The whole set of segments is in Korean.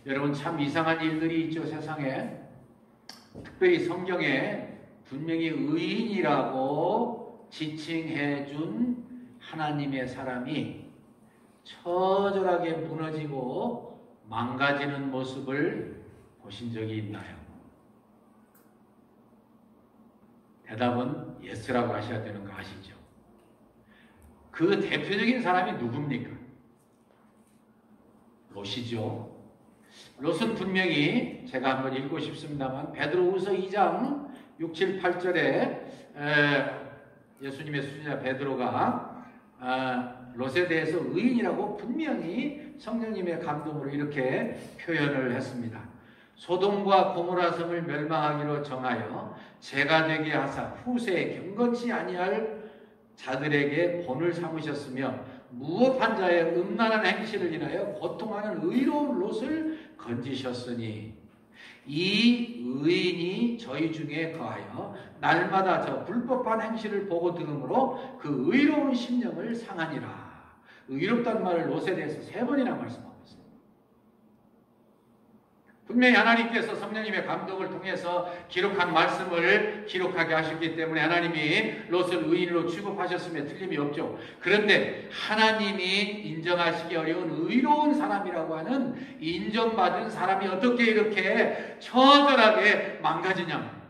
여러분, 참 이상한 일들이 있죠, 세상에. 특별히 성경에 분명히 의인이라고 지칭해 준 하나님의 사람이 처절하게 무너지고 망가지는 모습을 보신 적이 있나요? 대답은 예스라고 하셔야 되는 거 아시죠? 그 대표적인 사람이 누굽니까? 롯이죠. 롯은 분명히 제가 한번 읽고 싶습니다만 베드로후서 2장 6, 7, 8절에 예수님의 수제자 베드로가 롯에 대해서 의인이라고 분명히 성령님의 감동으로 이렇게 표현을 했습니다. 소돔과 고모라 성을 멸망하기로 정하여 죄가 되게 하사 후세에 경건치 아니할 자들에게 본을 삼으셨으며 무업한 자의 음란한 행실을 인하여 고통하는 의로운 롯을 건지셨으니 이 의인이 저희 중에 거하여 날마다 저 불법한 행실을 보고 들으므로 그 의로운 심령을 상하니라. 의롭다는 말을 롯에 대해서 3번이나 말씀하고 있습니다. 분명히 하나님께서 성령님의 감동을 통해서 기록한 말씀을 기록하게 하셨기 때문에 하나님이 롯을 의인으로 취급하셨음에 틀림이 없죠. 그런데 하나님이 인정하시기 어려운 의로운 사람이라고 하는 인정받은 사람이 어떻게 이렇게 처절하게 망가지냐?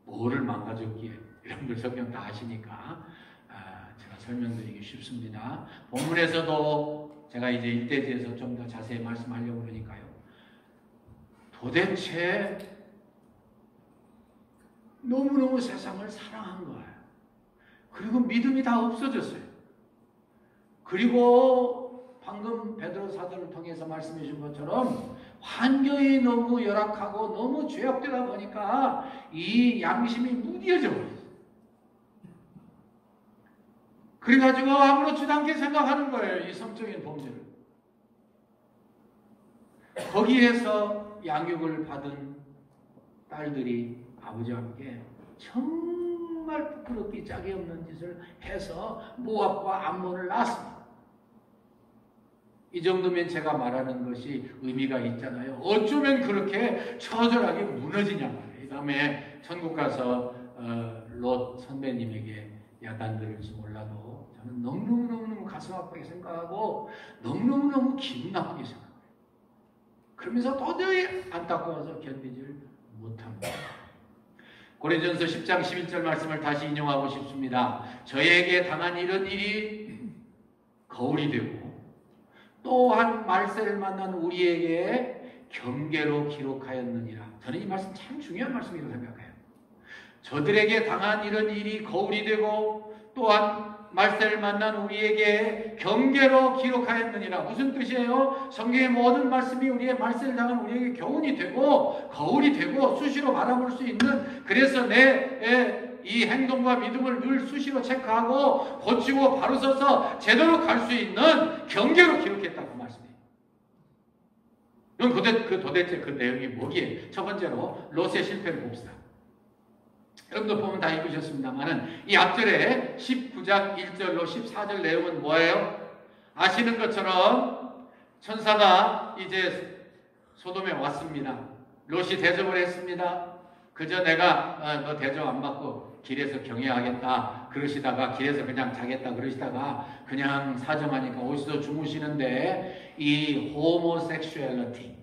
뭐를 망가졌기에? 여러분들 성경 다 아시니까 제가 설명드리기 쉽습니다. 본문에서도 제가 이제 일대지에서 좀 더 자세히 말씀하려고 그러니까요. 도대체 너무너무 세상을 사랑한 거예요. 그리고 믿음이 다 없어졌어요. 그리고 방금 베드로 사도를 통해서 말씀해 준 것처럼 환경이 너무 열악하고 너무 죄악되다 보니까 이 양심이 무뎌져 버렸어요. 그래가지고 아무렇지도 않게 생각하는 거예요. 이 성적인 범죄를. 거기에서 양육을 받은 딸들이 아버지와 함께 정말 부끄럽기 짝이 없는 짓을 해서 모압과 암몬을 낳았습니다. 이 정도면 제가 말하는 것이 의미가 있잖아요. 어쩌면 그렇게 처절하게 무너지냐 말이에요. 그 다음에 천국 가서 롯 선배님에게 야단들을지 몰라도 저는 너무너무 가슴 아프게 생각하고 너무너무 기분 나쁘게 생각해요. 그러면서 도저히 안타까워서 견디질 못합니다. 고린전서 10장 11절 말씀을 다시 인용하고 싶습니다. 저에게 당한 이런 일이 거울이 되고 또한 말세를 만난 우리에게 경계로 기록하였느니라. 저는 이 말씀 참 중요한 말씀이라고 생각해요. 저들에게 당한 이런 일이 거울이 되고 또한 말세를 만난 우리에게 경계로 기록하였느니라. 무슨 뜻이에요? 성경의 모든 말씀이 우리의 말세를 당한 우리에게 교훈이 되고 거울이 되고 수시로 바라볼 수 있는, 그래서 내 이 행동과 믿음을 늘 수시로 체크하고 고치고 바로 서서 제대로 갈 수 있는 경계로 기록했다고 그 말씀이에요. 그럼 도대체 그 내용이 뭐기에? 첫 번째로 롯의 실패를 봅시다. 여러분도 보면 다 읽으셨습니다만은 이 앞절에 19장 1절로 14절 내용은 뭐예요? 아시는 것처럼 천사가 이제 소돔에 왔습니다. 롯이 대접을 했습니다. 그저 내가 너 대접 안 받고 길에서 경외하겠다 그러시다가 길에서 그냥 자겠다 그러시다가 그냥 사정하니까 어디서 주무시는데 이 호모섹슈얼리티,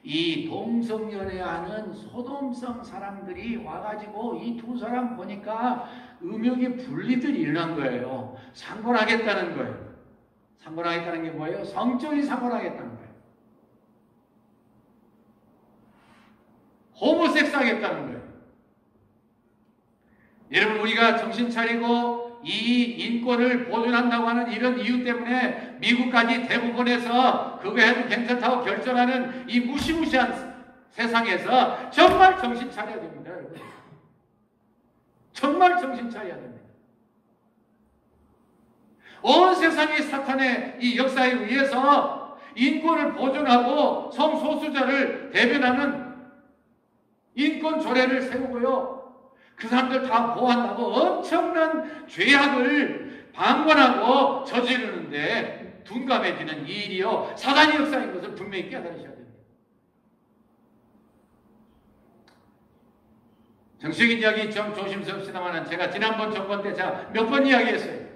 이 동성연애하는 소돔성 사람들이 와가지고 이 두 사람 보니까 음욕의 분리들이 일어난 거예요. 상관하겠다는 거예요. 상관하겠다는 게 뭐예요? 성적인 상관하겠다는 거예요. 호모섹스 하겠다는 거예요. 여러분, 우리가 정신 차리고 이 인권을 보존한다고 하는 이런 이유 때문에 미국까지 대부분에서 그거 해도 괜찮다고 결정하는 이 무시무시한 세상에서 정말 정신 차려야 됩니다, 여러분. 정말 정신 차려야 됩니다. 온 세상이 사탄의 이 역사에 의해서 인권을 보존하고 성소수자를 대변하는 인권 조례를 세우고요. 그 사람들 다 보호한다고 엄청난 죄악을 방관하고 저지르는데 둔감해지는 이 일이요 사단의 역사인 것을 분명히 깨달으셔야 됩니다. 정치적인 이야기 좀 조심스럽습니다만 제가 지난번 정권 때 제가 몇 번 이야기했어요.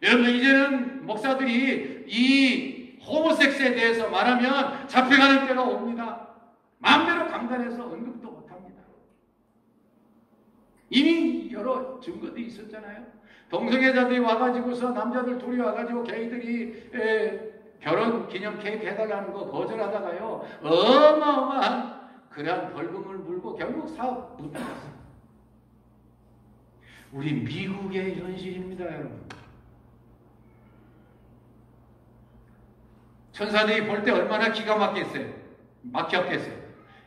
여러분 이제는 목사들이 이 호모섹스에 대해서 말하면 잡혀가는 때가 옵니다. 마음대로 강단해서 언급도 못합니다. 이미 여러 증거들이 있었잖아요. 동성애자들이 와가지고서 남자들 둘이 와가지고 게이들이 결혼 기념 케이크 해달라는 거 거절하다가요 어마어마한 그러한 벌금을 물고 결국 사업 못 나갔어요. 우리 미국의 현실입니다, 여러분. 천사들이 볼 때 얼마나 기가 막혔겠어요.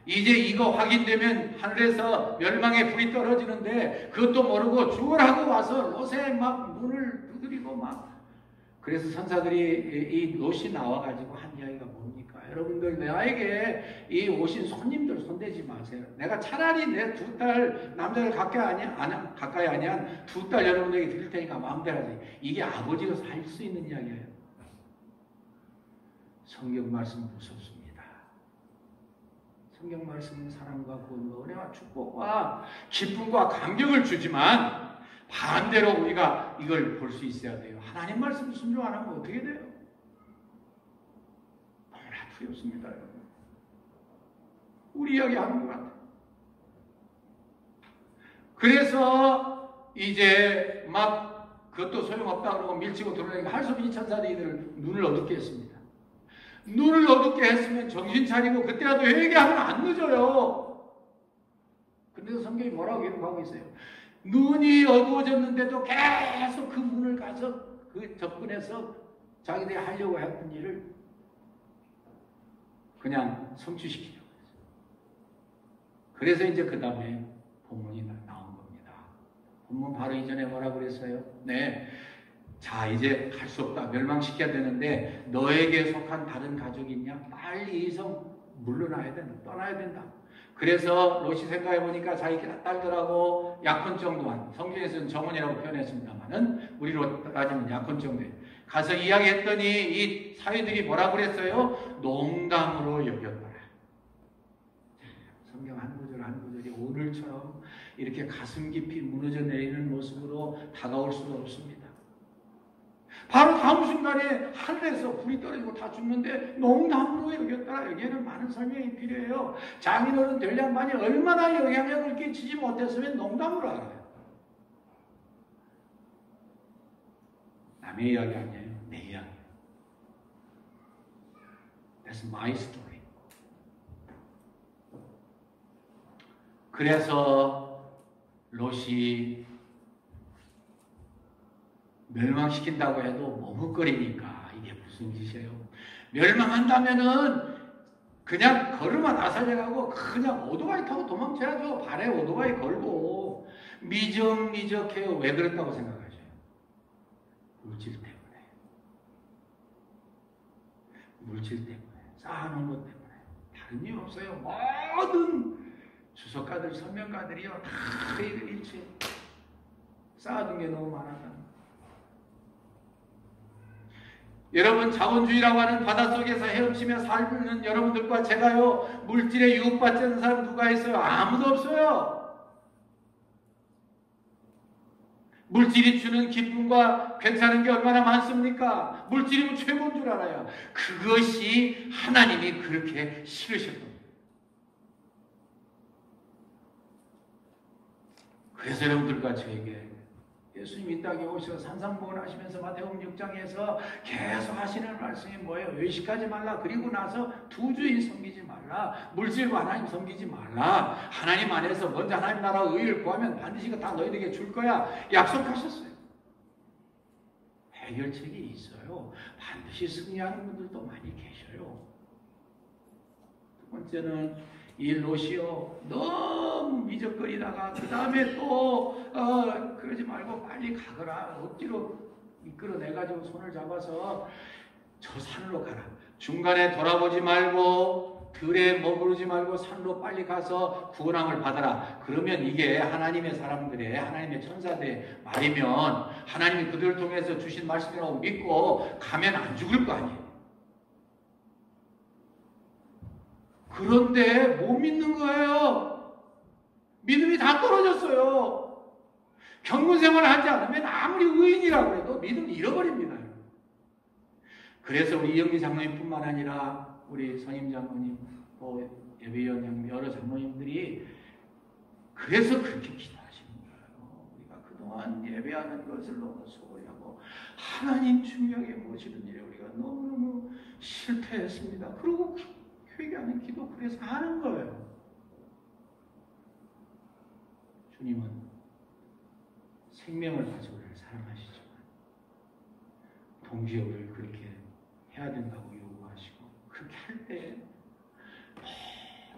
이제 이거 확인되면 하늘에서 멸망의 불이 떨어지는데 그것도 모르고 죽으라고 와서 롯에 막 문을 두드리고 막. 그래서 천사들이 이 롯이 나와가지고 한 이야기가 뭡니까? 여러분들 나에게 이 오신 손님들 손대지 마세요. 내가 차라리 내 2딸 남자를 가까이 아니한 2딸 여러분에게 드릴 테니까 마음대로 하세요. 이게 아버지로서 할 수 있는 이야기예요. 성경 말씀은 무섭습니다. 성경 말씀은 사랑과 구원과 은혜와 축복과 기쁨과 감격을 주지만 반대로 우리가 이걸 볼 수 있어야 돼요. 하나님 말씀 순종 안 하면 어떻게 돼요? 너무나 두렵습니다, 여러분. 우리 이야기 하는 것 같아요. 그래서 이제 막 그것도 소용없다 그러고 밀치고 들어오니까 할 수 없이 천사들이 이들을 눈을 어둡게 했습니다. 눈을 어둡게 했으면 정신 차리고 그때라도 회개하면 안 늦어요. 근데 성경이 뭐라고 기록하고 있어요? 눈이 어두워졌는데도 계속 그 문을 가서 그 접근해서 자기들이 하려고 했던 일을 그냥 성취시키려고 했어요. 그래서 이제 그 다음에 본문이 나온 겁니다. 본문 바로 이전에 뭐라고 그랬어요? 네. 자, 이제 갈 수 없다. 멸망시켜야 되는데 너에게 속한 다른 가족이 있냐? 빨리 이 성 물러나야 된다. 떠나야 된다. 그래서 롯이 생각해 보니까 자기 딸들하고 약혼 정도한, 성경에서는 정혼이라고 표현했습니다만은 우리로 따지면 약혼 정도에 가서 이야기했더니 이 사위들이 뭐라고 그랬어요? 농담으로 여겼더라. 성경 한 구절 한 구절이 오늘처럼 이렇게 가슴 깊이 무너져 내리는 모습으로 다가올 수가 없습니다. 바로 다음 순간에 하늘에서 불이 떨어지고 다 죽는데 농담으로 여겼더라. 여기에는 많은 설명이 필요해요. 장인어른 될 양반이 얼마나 영향력을 끼치지 못했으면 농담으로 알아요. 남의 이야기 아니에요. 내 이야기예요. That's my story. 그래서 롯이 멸망시킨다고 해도 머뭇거리니까 이게 무슨 짓이에요? 멸망한다면은 그냥 걸으면 나살려가고 그냥 오토바이 타고 도망쳐야죠. 발에 오토바이 걸고 미적미적해요. 왜 그랬다고 생각하세요? 물질 때문에. 물질 때문에. 쌓아놓은 것 때문에. 다른 이유 없어요. 모든 주석가들, 설명가들이요. 다 일체 쌓아둔 게 너무 많아서. 여러분 자본주의라고 하는 바닷속에서 헤엄치며 살는 여러분들과 제가요 물질에 유혹받지 않는 사람 누가 있어요? 아무도 없어요. 물질이 주는 기쁨과 괜찮은 게 얼마나 많습니까? 물질이면 최고인 줄 알아요. 그것이 하나님이 그렇게 싫으셨던 거예요. 그래서 여러분들과 저에게 예수님 이 땅에 오셔서 산상복을 하시면서 마태복음 6장에서 계속 하시는 말씀이 뭐예요? 외식하지 말라. 그리고 나서 두 주인 섬기지 말라. 물질과 하나님 섬기지 말라. 하나님 안에서 먼저 하나님 나라 의를 구하면 반드시 다 너희들에게 줄 거야. 약속하셨어요. 해결책이 있어요. 반드시 승리하는 분들도 많이 계셔요. 두 번째는 이 롯이요 너무 미적거리다가 그 다음에 또 그러지 말고 빨리 가거라. 억지로 이끌어내가지고 손을 잡아서 저 산으로 가라. 중간에 돌아보지 말고 들에 머무르지 말고 산로 빨리 가서 구원함을 받아라. 그러면 이게 하나님의 사람들의, 하나님의 천사들의 말이면 하나님이 그들을 통해서 주신 말씀이라고 믿고 가면 안 죽을 거 아니에요. 그런데 못 믿는 거예요. 믿음이 다 떨어졌어요. 경건 생활을 하지 않으면 아무리 의인이라고 해도 믿음을 잃어버립니다. 그래서 우리 이영기 장로님뿐만 아니라 우리 선임 장로님, 또 예배위원장 여러 장로님들이 그래서 그렇게 기도하시는 거예요. 우리가 그동안 예배하는 것을 너무 소홀히 하고 하나님 중요하게 모시는 일에 우리가 너무너무 실패했습니다. 그리고 회개하는 기도 그래서 하는 거예요. 주님은 생명을 가지고 우리를 사랑하시지만 동시에 우리를 그렇게 해야 된다고 요구하시고 그렇게 할 때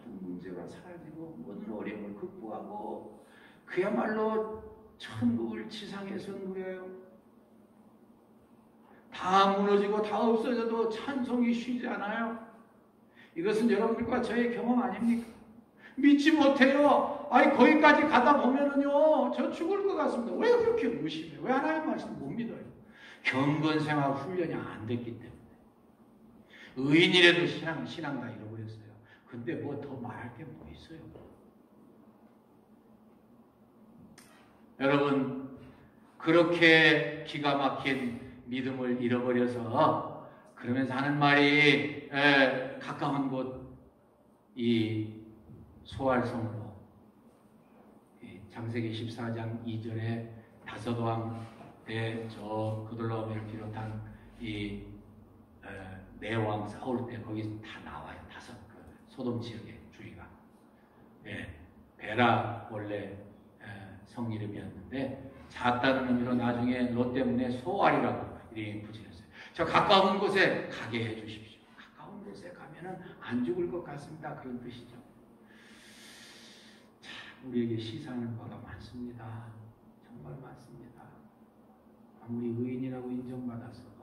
모든 문제가 사라지고 모든 어려움을 극복하고 그야말로 천우을지상에서 누려요. 다 무너지고 다 없어져도 찬송이 쉬지 않아요. 이것은 여러분들과 저의 경험 아닙니까? 믿지 못해요. 아니 거기까지 가다 보면은요 저 죽을 것 같습니다. 왜 그렇게 의심해요? 왜 하나님 말씀 못 믿어요? 경건생활 훈련이 안 됐기 때문에. 의인이라도 신앙 다 잃어버렸어요. 근데 뭐 더 말할 게 뭐 있어요? 여러분 그렇게 기가 막힌 믿음을 잃어버려서 그러면서 하는 말이 가까운 곳 이 소알성으로 창세기 14장 2절에 다섯 왕의 저 그돌라오메를 비롯한 이 네 왕 싸울 때 거기 다 나와요. 다섯 그 소돔 지역의 주위가. 베라 원래 성 이름이었는데 잤다는 의미로 나중에 롯 때문에 소알이라고 이름이 붙여졌어요. 저 가까운 곳에 가게 해 주십시오. 가까운 곳에 가면은 안 죽을 것 같습니다. 그런 뜻이죠. 자, 우리에게 시사하는 바가 많습니다. 정말 많습니다. 아무리 의인이라고 인정받았어도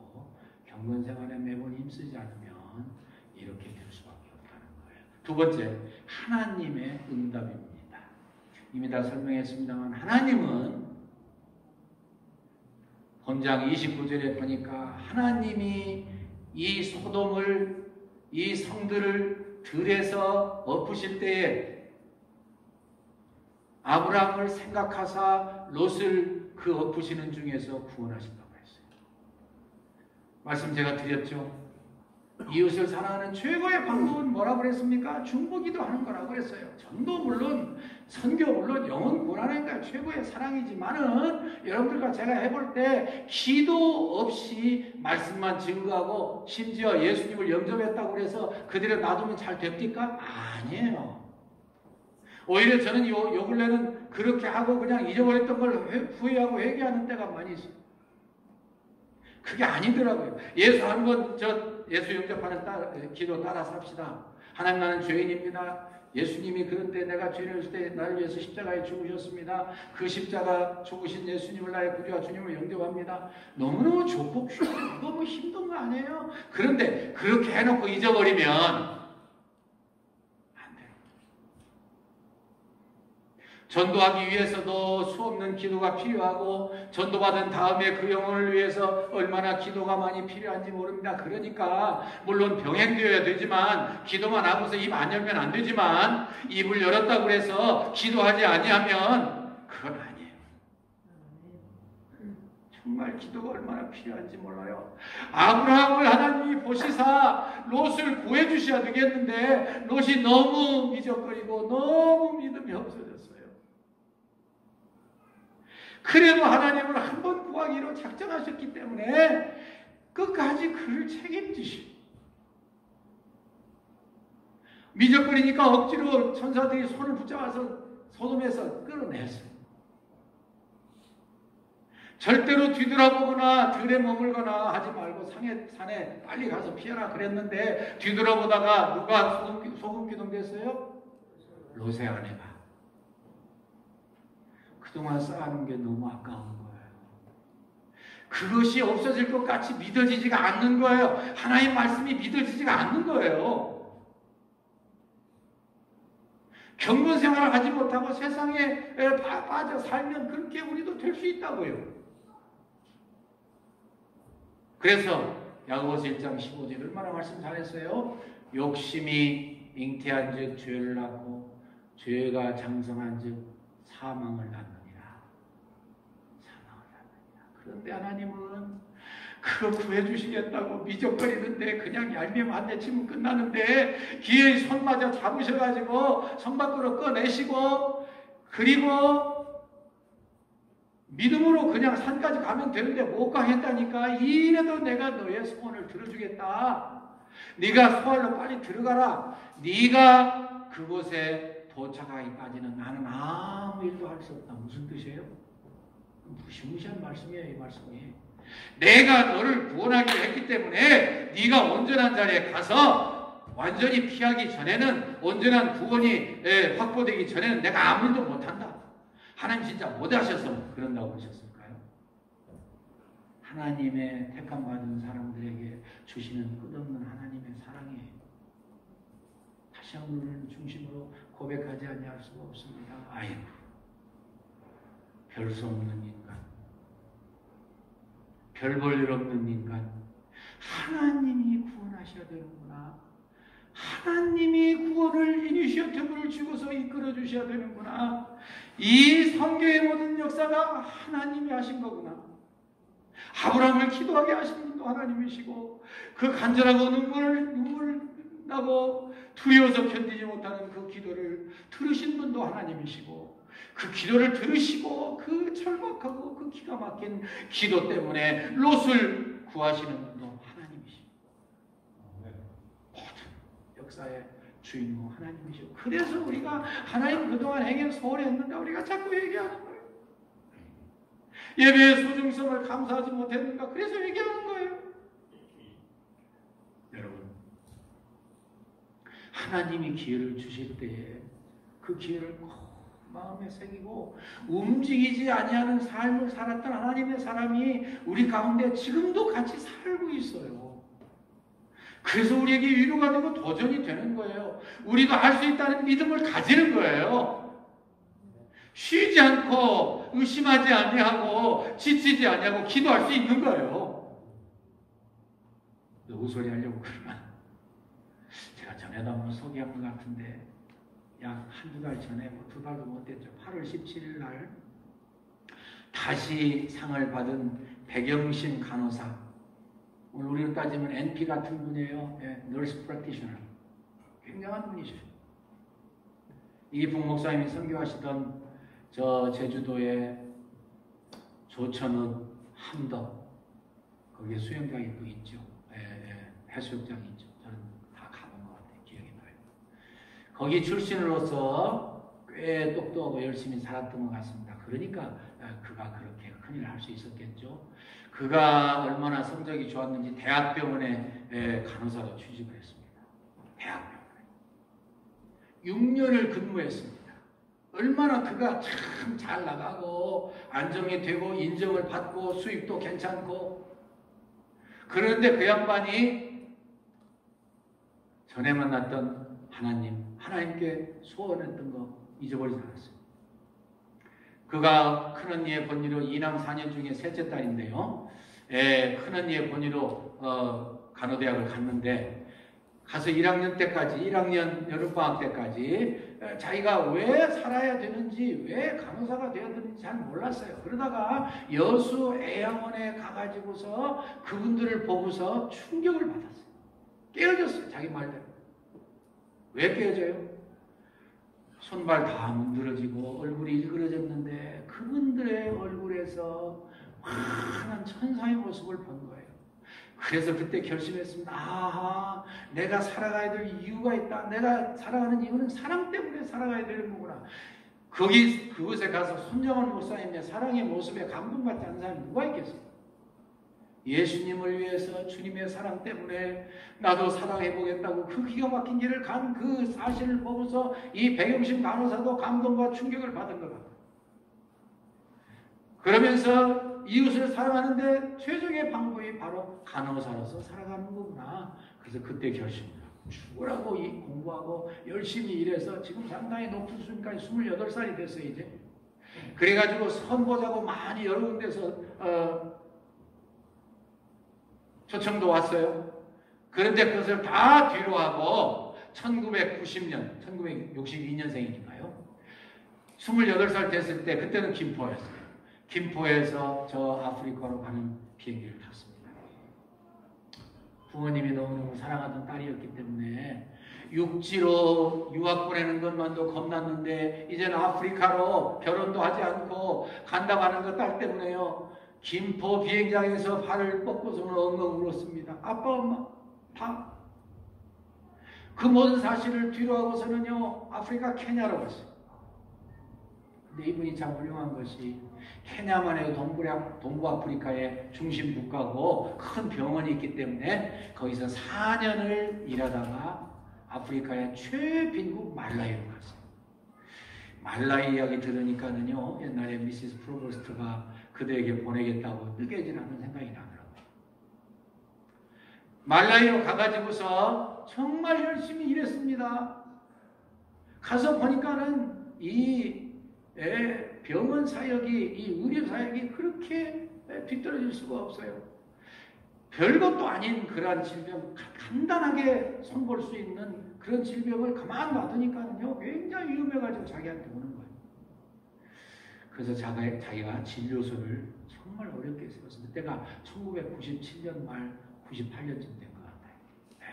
경건생활에 매번 힘쓰지 않으면 이렇게 될 수밖에 없다는 거예요. 두 번째, 하나님의 응답입니다. 이미 다 설명했습니다만 하나님은 본장 29절에 보니까 하나님이 이 소돔을 이 성들을 들에서 엎으실 때에 아브라함을 생각하사 롯을 그 엎으시는 중에서 구원하신다고 했어요. 말씀 제가 드렸죠. 이웃을 사랑하는 최고의 방법은 뭐라고 그랬습니까? 중보기도 하는 거라고 그랬어요. 전도 물론 선교 물론 영혼 구원하는 게 최고의 사랑이지만은 여러분들과 제가 해볼 때 기도 없이 말씀만 증거하고 심지어 예수님을 영접했다고 그래서 그대로 놔두면 잘 됩니까? 아니에요. 오히려 저는 요 근래는 그렇게 하고 그냥 잊어버렸던 걸 후회하고 회개하는 때가 많이 있어요. 그게 아니더라고요. 예수 한 번 예수 영접하는 기도 따라서 합시다. 하나님 나는 죄인입니다. 예수님이 그런데 내가 죄를 했을 때 나를 위해서 십자가에 죽으셨습니다. 그 십자가 죽으신 예수님을 나의 구주와 주님을 영접합니다. 너무너무 좋고 너무 힘든 거 아니에요? 그런데 그렇게 해놓고 잊어버리면 안 돼요. 전도하기 위해서도 수없는 기도가 필요하고 전도받은 다음에 그 영혼을 위해서 얼마나 기도가 많이 필요한지 모릅니다. 그러니까 물론 병행되어야 되지만 기도만 하고서 입 안 열면 안 되지만 입을 열었다고 해서 기도하지 아니하면 그건 아니에요. 정말 기도가 얼마나 필요한지 몰라요. 아브라함을 하나님이 보시사 롯을 구해주셔야 되겠는데 롯이 너무 미적거리고 너무 믿음이 없어졌어요. 그래도 하나님을 한 번 구하기로 작정하셨기 때문에 끝까지 그를 책임지시고 미적거리니까 억지로 천사들이 손을 붙잡아서 소돔에서 끌어냈어요. 절대로 뒤돌아보거나 들에 머물거나 하지 말고 산에 빨리 가서 피하라 그랬는데 뒤돌아보다가 누가 소금 기둥됐어요? 롯의 아내가. 그동안 쌓아놓은 게 너무 아까운 거예요. 그것이 없어질 것 같이 믿어지지가 않는 거예요. 하나님 말씀이 믿어지지가 않는 거예요. 경건 생활을 하지 못하고 세상에 빠져 살면 그렇게 우리도 될 수 있다고요. 그래서 야고보서 1장 15절 얼마나 말씀 잘했어요. 욕심이 잉태한 즉 죄를 낳고 죄가 장성한 즉 사망을 낳느니라. 사망을 낳느니라. 그런데 하나님은 그거 구해주시겠다고 미적거리는데 그냥 얄미움 안 내치면 끝나는데 기어이 손마저 잡으셔가지고 손 밖으로 꺼내시고 그리고 믿음으로 그냥 산까지 가면 되는데 못 가겠다니까. 이래도 내가 너의 소원을 들어주겠다. 네가 소원로 빨리 들어가라. 네가 그곳에 도착하기까지는 나는 아무 일도 할 수 없다. 무슨 뜻이에요? 무시무시한 말씀이에요. 이 말씀이. 내가 너를 구원하기로 했기 때문에 네가 온전한 자리에 가서 완전히 피하기 전에는, 온전한 구원이 확보되기 전에는 내가 아무 일도 못한다. 하나님 진짜 못하셔서 그런다고 하셨을까요? 하나님의 택함받은 사람들에게 주시는 끝없는 하나님의 사랑이에요. 다시 한번 중심으로 고백하지 아니할 수가 없습니다. 아이고, 별 수 없는 인간, 별 볼 일 없는 인간, 하나님이 구원하셔야 되는구나. 하나님이 구원을 이니셔티브를 주고서 이끌어 주셔야 되는구나. 이 성경의 모든 역사가 하나님이 하신 거구나. 아브라함을 기도하게 하신 분도 하나님이시고, 그 간절하고 눈물 나고 두려워서 견디지 못하는 그 기도를 들으신 분도 하나님이시고, 그 기도를 들으시고 그 절박하고 그 기가 막힌 기도 때문에 롯을 구하시는 분도 하나님이시고, 모든 역사의 주인공 하나님이시고, 그래서 우리가 하나님 그동안 행해 소홀히 했는가 우리가 자꾸 얘기하는 거예요. 예배의 소중성을 감사하지 못했는가 그래서 얘기하는 거예요. 여러분, 하나님이 기회를 주실 때에 그 기회를 꼭 마음에 새기고 움직이지 아니하는 삶을 살았던 하나님의 사람이 우리 가운데 지금도 같이 살고 있어요. 그래서 우리에게 위로가 되고 도전이 되는 거예요. 우리도 할 수 있다는 믿음을 가지는 거예요. 쉬지 않고 의심하지 아니하고 지치지 아니하고 기도할 수 있는 거예요. 웃소리 하려고 그러면 제가 전에도 한번 소개한 것 같은데 약 한두 달 전에, 두 달도 못 됐죠. 8월 17일 날 다시 상을 받은 백영신 간호사, 오늘 우리로 따지면 NP 같은 분이에요. Nurse Practitioner. 굉장한 분이죠. 이기풍 목사님이 선교하시던 저 제주도의 조천읍 함덕, 거기에 수영장이 또 있죠. 해수욕장이 있죠. 저는 다 가본 것 같아요. 기억이 나요. 거기 출신으로서 꽤 똑똑하고 열심히 살았던 것 같습니다. 그러니까 그가 그렇게 큰일을 할 수 있었겠죠. 그가 얼마나 성적이 좋았는지 대학병원에 간호사로 취직을 했습니다. 대학병원에 6년을 근무했습니다. 얼마나 그가 참 잘 나가고 안정이 되고 인정을 받고 수입도 괜찮고, 그런데 그 양반이 전에 만났던 하나님께 소원했던 거 잊어버리지 않았어요. 그가 큰언니의 본의로 이남 4년 중에 셋째 딸인데요. 큰언니의 본의로 간호대학을 갔는데, 가서 1학년 때까지, 1학년 여름방학 때까지 자기가 왜 살아야 되는지, 왜 간호사가 되어야 되는지 잘 몰랐어요. 그러다가 여수 애양원에 가가지고서 그분들을 보고서 충격을 받았어요. 깨어졌어요. 자기 말대로. 왜 깨어져요? 손발 다 문드러지고 얼굴이 일그러졌는데 그분들의 얼굴에서 환한 천사의 모습을 본 거예요. 그래서 그때 결심했습니다. 아하, 내가 살아가야 될 이유가 있다. 내가 살아가는 이유는 사랑 때문에 살아가야 되는 거구나. 그곳에 가서 손정원 목사님의 사랑의 모습에 감동받지 않는 사람이 누가 있겠어요? 예수님을 위해서 주님의 사랑 때문에 나도 사랑해보겠다고 그 기가 막힌 길을 간 그 사실을 보고서 이 백영신 간호사도 감동과 충격을 받은 것 같아요. 그러면서 이웃을 사랑하는데 최적의 방법이 바로 간호사로서 살아가는 거구나. 그래서 그때 결심을 하고 죽으라고 공부하고 열심히 일해서 지금 상당히 높은 수준까지 28살이 됐어요, 이제. 그래가지고 선보자고 많이 여러 군데서 초청도 왔어요. 그런데 그것을 다 뒤로 하고 1990년, 1962년생이니까요. 28살 됐을 때 그때는 김포였어요. 김포에서 저 아프리카로 가는 비행기를 탔습니다. 부모님이 너무너무 사랑하던 딸이었기 때문에 육지로 유학 보내는 것만도 겁났는데 이제는 아프리카로 결혼도 하지 않고 간다고 하는 그 딸 때문에요. 김포 비행장에서 발을 뻗고서는 엉엉 울었습니다. 아빠 엄마 다. 그 모든 사실을 뒤로 하고서는요 아프리카 케냐로 갔어요. 근데 이분이 참 훌륭한 것이 케냐만 해도 동부 아프리카의 중심 국가고 큰 병원이 있기 때문에 거기서 4년을 일하다가 아프리카의 최빈국 말라위로 갔어요. 말라위 이야기 들으니까는요 옛날에 미시스 프로보스트가 그대에게 보내겠다고 느껴지는 않는 생각이 나더라고요. 말라위로 가가지고서 정말 열심히 일했습니다. 가서 보니까는 이 병원 사역이, 이 의료 사역이 그렇게 뒤떨어질 수가 없어요. 별것도 아닌 그러한 질병, 간단하게 손볼 수 있는 그런 질병을 가만 놔두니까는요, 굉장히 위험해가지고 자기한테 오는 거예요. 그래서 자기가 진료소를 정말 어렵게 세웠어요. 그때가 1997년 말 98년쯤 된 것 같아요. 네.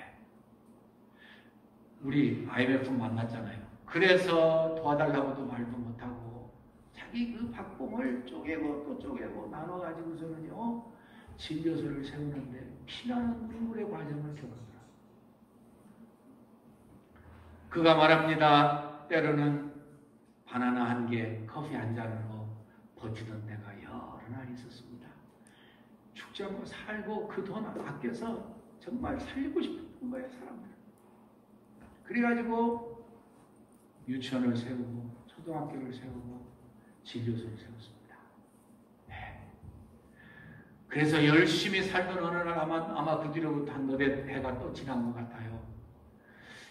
우리 IMF 만났잖아요. 그래서 도와달라고도 말도 못하고 자기 그 박봉을 쪼개고 또 쪼개고 나눠가지고서는요 진료소를 세우는데 피나는 눈물의 과정을 겪었더라. 그가 말합니다. 때로는 바나나 한 개, 커피 한 잔으로 버티던 때가 여러 날 있었습니다. 죽지 않고 살고 그 돈 아껴서 정말 살리고 싶은 거예요, 사람들. 그래가지고 유치원을 세우고 초등학교를 세우고 진료소를 세웠습니다. 네. 그래서 열심히 살던 어느 날 아마 그 뒤로부터 한 너댓 해가 또 지난 것 같아요.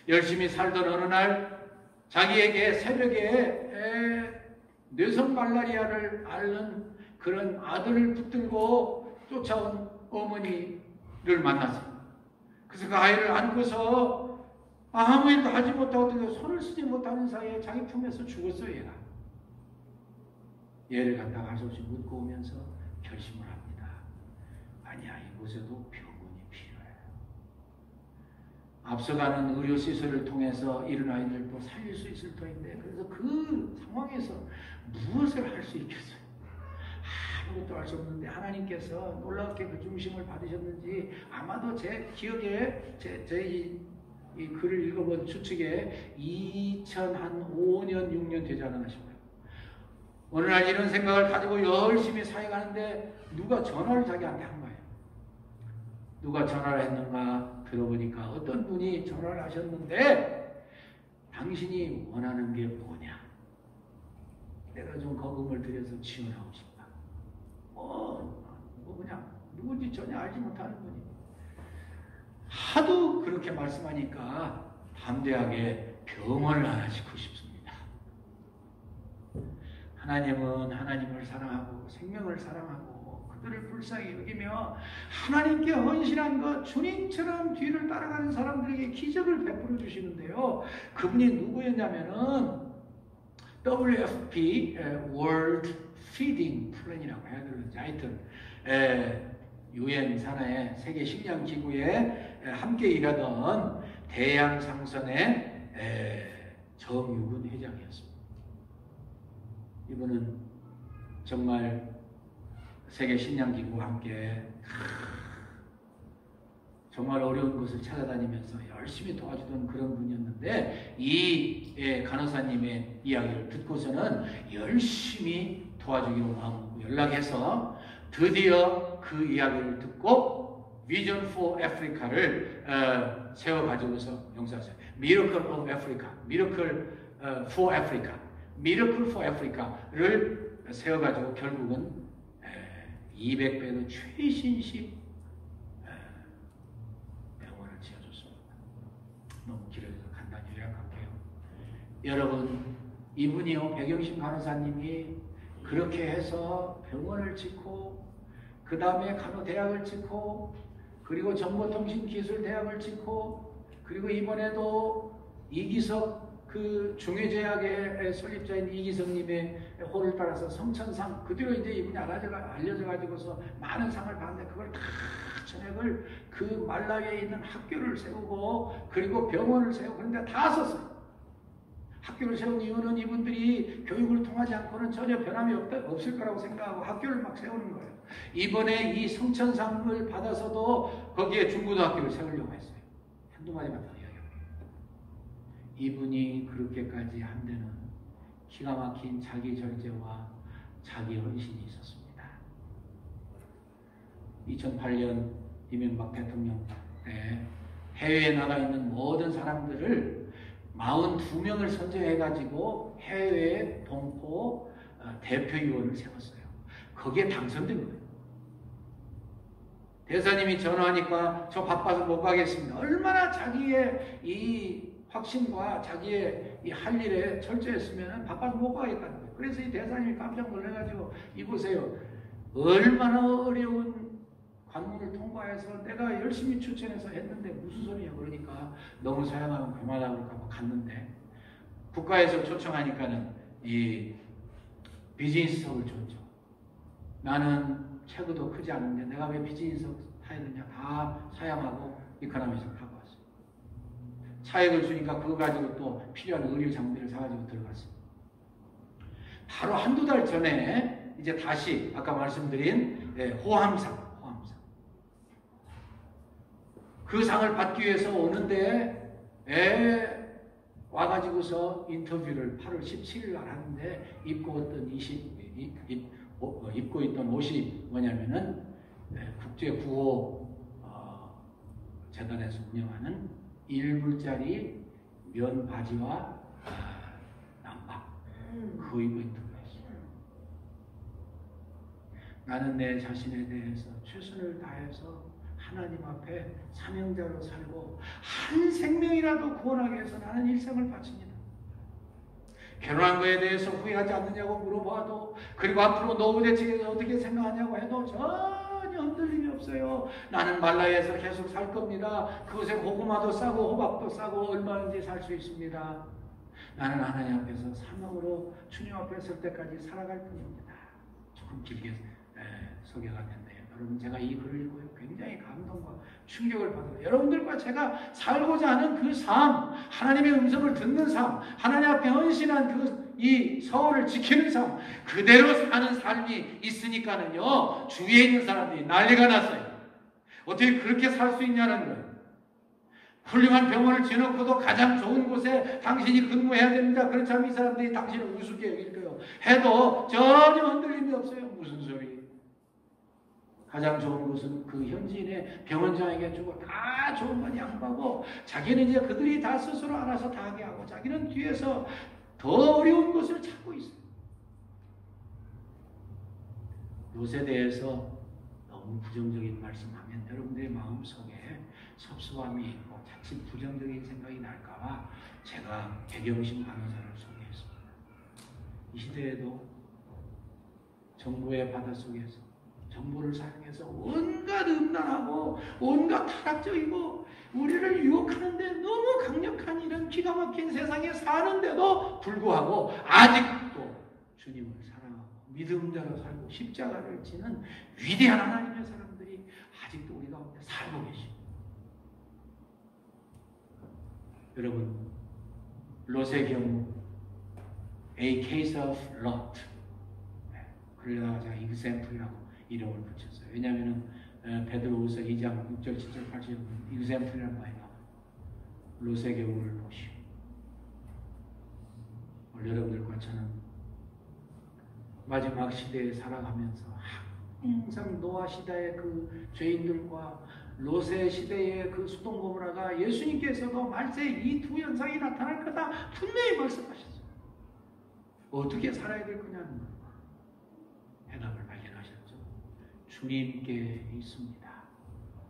열심히 살던 어느 날 자기에게 새벽에 뇌성 말라리아를 앓는 그런 아들을 붙들고 쫓아온 어머니를 만났어요. 그래서 그 아이를 안고서 아무 일도 하지 못하고 손을 쓰지 못하는 사이에 자기 품에서 죽었어요. 얘가. 얘를 갖다가 할 수 없이 묻고 오면서 결심을 합니다. 아니야, 이곳에도 병원이 필요해. 앞서가는 의료시설을 통해서 이런 아이들도 살릴 수 있을 터인데 그래서 그 상황에서 무엇을 할 수 있겠어요? 아무것도 할 수 없는데 하나님께서 놀랍게 그 중심을 받으셨는지 아마도 제 기억에 이 글을 읽어본 추측에 2005년, 6년 되지 않았나 싶어요. 어느 날 이런 생각을 가지고 열심히 사역하는데 누가 전화를 자기한테 한 거예요. 누가 전화를 했는가 들어보니까 어떤 분이 전화를 하셨는데 당신이 원하는 게 뭐냐? 내가 좀 거금을 들여서 지원하고 싶다. 그냥 누군지 전혀 알지 못하는 분이 하도 그렇게 말씀하니까 담대하게 병원을 하나 짓고 싶습니다. 하나님은 하나님을 사랑하고 생명을 사랑하고 그들을 불쌍히 여기며 하나님께 헌신한 것 주님처럼 뒤를 따라가는 사람들에게 기적을 베풀어 주시는데요. 그분이 누구였냐면은 WFP World Feeding Plan이라고 해야 되는지 하여튼 UN 산하의 세계 식량 기구에 함께 일하던 대양상선의 정유근 회장이었습니다. 이분은 정말 세계 식량 기구와 함께 정말 어려운 곳을 찾아다니면서 열심히 도와주던 그런 분이었는데 이 간호사님의 이야기를 듣고서는 열심히 도와주기로 마음먹고 연락해서 드디어 그 이야기를 듣고 Vision for Africa를 세워가지고서 용서하세요. Miracle of Africa, Miracle for Africa, Miracle for Africa를 세워가지고 결국은 200배의 최신식 병원을 지어줬습니다. 너무 길어서 간단히 요약할게요. 여러분, 이분이요, 백영신 간호사님이 그렇게 해서 병원을 짓고, 그 다음에 간호대학을 짓고, 그리고 정보통신기술대학을 짓고, 그리고 이번에도 이기석 그 중해제약의 설립자인 이기석님의 호를 따라서 성천상, 그 뒤로 이제 이분이 알려져가지고서 많은 상을 받는데, 그걸 다 전액을 그 말라에 있는 학교를 세우고, 그리고 병원을 세우고, 그런데 다 썼어요. 학교를 세운 이유는 이분들이 교육을 통하지 않고는 전혀 변함이 없을 거라고 생각하고 학교를 막 세우는 거예요. 이번에 이 성천상을 받아서도 거기에 중고등학교를 세우려고 했어요. 한두 마디만 더 이야기할게요. 이분이 그렇게까지 한 데는 기가 막힌 자기 절제와 자기 헌신이 있었습니다. 2008년 이명박 대통령 때 해외에 나가 있는 모든 사람들을 42명을 선정해가지고 해외 동포 대표위원을 세웠어요. 거기에 당선된 거예요. 대사님이 전화하니까 저 바빠서 못 가겠습니다. 얼마나 자기의 이 확신과 자기의 이 할 일에 철저했으면 바빠서 못 가겠다는 거예요. 그래서 이 대사님이 깜짝 놀라가지고 이보세요. 얼마나 어려운 관문을 통과해서 내가 열심히 추천해서 했는데 무슨 소리냐 그러니까 너무 사양하면 그만하고 그럴까 갔는데 국가에서 초청하니까는 이 비즈니스석을 줬죠. 나는 체구도 크지 않은데 내가 왜 비즈니스석 타야 되냐 다 사양하고 이코노미석 타고 왔어요. 차액을 주니까 그거 가지고 또 필요한 의료 장비를 사가지고 들어갔어요. 바로 한두 달 전에 이제 다시 아까 말씀드린 호암상 그 상을 받기 위해서 오는데 와가지고서 인터뷰를 8월 17일 날 하는데 입고 있던 옷이 뭐냐면은 국제구호 재단에서 운영하는 1불짜리 면 바지와 남박 그거 입고 있던 거였어요. 나는 내 자신에 대해서 최선을 다해서 하나님 앞에 사명자로 살고 한 생명이라도 구원하기 위해서 나는 일생을 바칩니다. 결혼한 거에 대해서 후회하지 않느냐고 물어봐도 그리고 앞으로 노후 대책에 어떻게 생각하냐고 해도 전혀 흔들림이 없어요. 나는 말라에서 계속 살 겁니다. 그곳에 고구마도 싸고 호박도 싸고 얼마든지 살 수 있습니다. 나는 하나님 앞에서 사명으로 주님 앞에 설 때까지 살아갈 뿐입니다. 조금 길게 소개가 됐네요. 여러분 제가 이 글을 읽고요. 굉장히 감동과 충격을 받아요. 여러분들과 제가 살고자 하는 그 삶, 하나님의 음성을 듣는 삶, 하나님 앞에 헌신한 이 서울을 지키는 삶, 그대로 사는 삶이 있으니까는요. 주위에 있는 사람들이 난리가 났어요. 어떻게 그렇게 살 수 있냐는 거예요. 훌륭한 병원을 지어놓고도 가장 좋은 곳에 당신이 근무해야 됩니다. 그렇지 않으면 이 사람들이 당신을 우습게 여길 거예요. 해도 전혀 흔들림이 없어요. 무슨 소리. 가장 좋은 곳은 그 현지인의 병원장에게 주고 다 좋은 건 양보하고 자기는 이제 그들이 다 스스로 알아서 다 하게 하고 자기는 뒤에서 더 어려운 것을 찾고 있어요. 롯에 대해서 너무 부정적인 말씀하면 여러분들의 마음속에 섭섭함이 있고 자칫 부정적인 생각이 날까봐 제가 백영신 간호사를 소개했습니다. 이 시대에도 정부의 바닷속에서 정보를 사용해서 온갖 음란하고 온갖 타락적이고 우리를 유혹하는데 너무 강력한 이런 기가 막힌 세상에 사는데도 불구하고 아직도 주님을 사랑하고 믿음대로 살고 십자가를 지는 위대한 하나님의 사람들이 아직도 우리 가운데 살고 계십니다. 여러분, 롯의 경우 A case of Lot 그러다가 제가 example이라고 이름을 붙였어요. 왜냐하면 베드로후서 2장 6절, 7절, 8절 example이라는 말이 나와요. 롯의 경우를 보시오. 여러분들과 저는 마지막 시대에 살아가면서 항상 노아 시대의 그 죄인들과 롯의 시대의 그 소돔 고모라가 예수님께서도 말세 이 두 현상이 나타날 거다 분명히 말씀하셨어요. 어떻게 살아야 될 거냐는 해답을 발견하셨죠. 주님께 있습니다.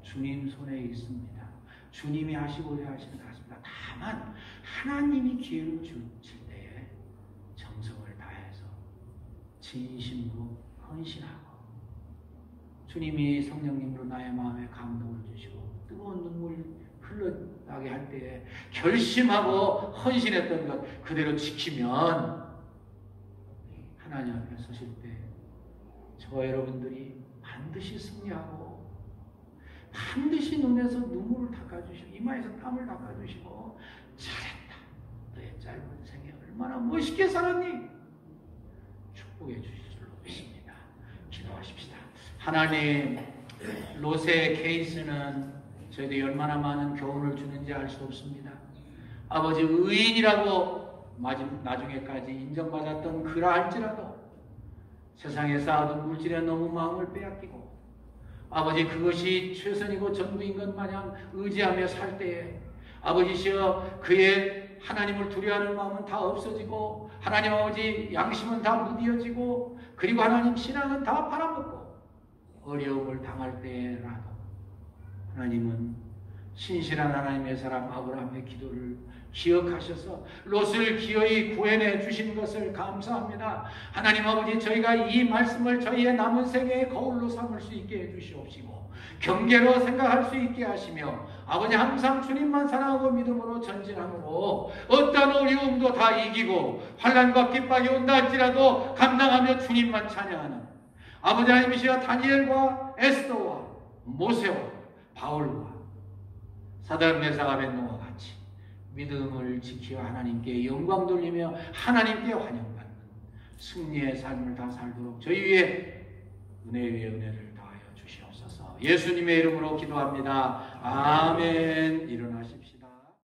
주님 손에 있습니다. 주님이 하시고자 하시는 것 같습니다. 다만 하나님이 기회를 주실 때에 정성을 다해서 진심으로 헌신하고 주님이 성령님으로 나의 마음에 감동을 주시고 뜨거운 눈물이 흘러나게 할 때에 결심하고 헌신했던 것 그대로 지키면 하나님 앞에 서실 때 저와 여러분들이 반드시 승리하고 반드시 눈에서 눈물을 닦아주시고 이마에서 땀을 닦아주시고 잘했다. 너의 짧은 생에 얼마나 멋있게 살았니? 축복해 주실 줄로 믿습니다. 기도하십시다. 하나님, 롯의 케이스는 저희들이 얼마나 많은 교훈을 주는지 알 수 없습니다. 아버지, 의인이라고 나중에까지 인정받았던 그라 할지라도 세상에 쌓아둔 물질에 너무 마음을 빼앗기고 아버지, 그것이 최선이고 전부인 것 마냥 의지하며 살 때에 아버지시여 그의 하나님을 두려워하는 마음은 다 없어지고 하나님 아버지 양심은 다 무디어지고 그리고 하나님 신앙은 다 팔아먹고 어려움을 당할 때라도 하나님은 신실한 하나님의 사람 아브라함의 기도를 기억하셔서 롯을 기어이 구해내 주신 것을 감사합니다. 하나님 아버지, 저희가 이 말씀을 저희의 남은 생애의 거울로 삼을 수 있게 해주시옵시고 경계로 생각할 수 있게 하시며 아버지 항상 주님만 사랑하고 믿음으로 전진함으로 어떤 어려움도 다 이기고 환난과 핍박이 온다 할지라도 감당하며 주님만 찬양하는 아버지 하나님이시여 다니엘과 에스더와 모세와 바울과 사드락 메삭 아벤노와 같이 믿음을 지키어 하나님께 영광 돌리며 하나님께 환영받는 승리의 삶을 다 살도록 저희 위에 은혜 위에 은혜를 더하여 주시옵소서. 예수님의 이름으로 기도합니다. 아멘. 일어나십시오.